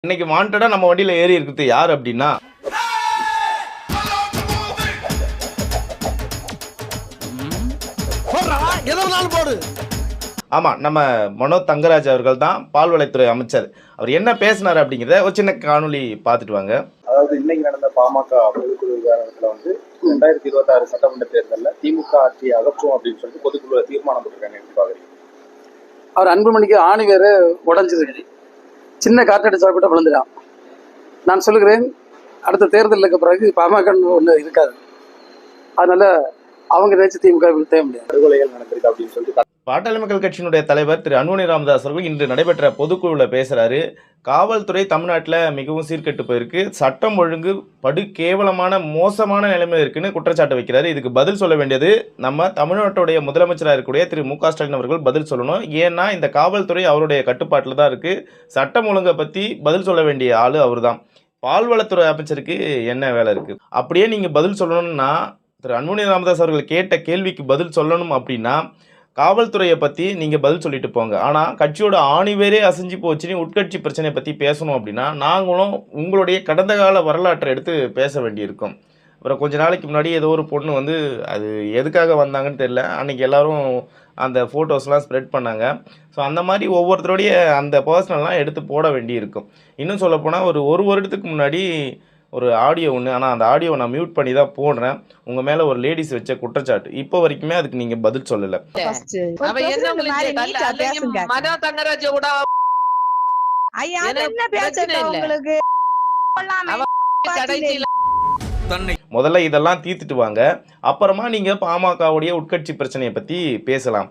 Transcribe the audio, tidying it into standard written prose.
இன்னைக்கு வாண்டடா நம்ம வண்டியில ஏறி இருக்குது யார் அப்படின்னா ஆமா நம்ம மனோ தங்கராஜ் அவர்கள் தான் பால்வளைத்துறை அமைச்சர். அவர் என்ன பேசினார் அப்படிங்கிறத ஒரு சின்ன காணொலி பார்த்துட்டு வாங்க. அதாவது இன்னைக்கு நடந்த பாமக பொதுக்குழு விவகாரத்துல 2026 சட்டமன்ற தேர்தலில் திமுக ஆட்சியை அகற்றும் அப்படின்னு சொல்லிட்டு பொதுக்குழு தீர்மானம் போட்டிருக்காங்க. எப்படி பாக்குறீங்க? அவர் அன்புமணிக்கு ஆணி வேறு உடஞ்சிருக்கு, சின்ன காற்றடிச்சா கூட விழுந்துடான். நான் சொல்லுகிறேன், அடுத்த தேர்தலுக்கு பிறகு பாமக ஒண்ணு இருக்காது. அதனால அவங்க நினைச்சு திமுக தேவை முடியாது. படுகொலைகள் நடந்திருக்கு அப்படின்னு சொல்லிட்டு பாட்டாளி மக்கள் கட்சியினுடைய தலைவர் திரு அன்புமணி ராமதாஸ் அவர்கள் இன்று நடைபெற்ற பொதுக்குழுவில் பேசுறாரு. காவல்துறை தமிழ்நாட்டில் மிகவும் சீர்கெட்டு போயிருக்கு, சட்டம் ஒழுங்கு படு கேவலமான மோசமான நிலைமையில் இருக்குன்னு குற்றச்சாட்டு வைக்கிறாரு. இதுக்கு பதில் சொல்ல வேண்டியது நம்ம தமிழ்நாட்டுடைய முதலமைச்சராக இருக்கக்கூடிய திரு மு.க. ஸ்டாலின் அவர்கள் பதில் சொல்லணும். ஏன்னா இந்த காவல்துறை அவருடைய கட்டுப்பாட்டில் தான் இருக்கு. சட்டம் ஒழுங்கை பற்றி பதில் சொல்ல வேண்டிய ஆளு அவர் தான். பால்வளத்துறை அமைச்சருக்கு என்ன வேலை இருக்கு? அப்படியே நீங்க பதில் சொல்லணும்னா திரு அன்புமணி ராமதாஸ் அவர்கள் கேட்ட கேள்விக்கு பதில் சொல்லணும் அப்படின்னா காவல்துறையை பற்றி நீங்கள் பதில் சொல்லிட்டு போங்க. ஆனால் கட்சியோட ஆணிவேரே அசைஞ்சு போச்சுன்னு உட்கட்சி பிரச்சனையை பற்றி பேசணும் அப்படின்னா நாங்களும் உங்களுடைய கடந்த கால வரலாற்றை எடுத்து பேச வேண்டியிருக்கும். அப்புறம் கொஞ்ச நாளைக்கு முன்னாடி ஏதோ ஒரு பொண்ணு வந்து அது எதுக்காக வந்தாங்கன்னு தெரியல, அன்றைக்கி எல்லோரும் அந்த ஃபோட்டோஸ்லாம் ஸ்ப்ரெட் பண்ணாங்க. ஸோ அந்த மாதிரி ஒவ்வொருத்தருடைய அந்த பர்சனல்லாம் எடுத்து போட வேண்டியிருக்கும். இன்னும் சொல்லப்போனால் ஒரு வருடத்துக்கு முன்னாடி ஒரு ஆடியோ ஒன்று, ஆனால் அந்த ஆடியோவை நான் மியூட் பண்ணி தான் போடுறேன். உங்கள் மேலே ஒரு லேடிஸ் வச்ச குற்றச்சாட்டு, இப்போ வரைக்குமே அதுக்கு நீங்கள் பதில் சொல்லலை. முதல்ல இதெல்லாம் தீர்த்துட்டு வாங்க, அப்புறமா நீங்கள் பாமகவுடைய உட்கட்சி பிரச்சனையை பற்றி பேசலாம்.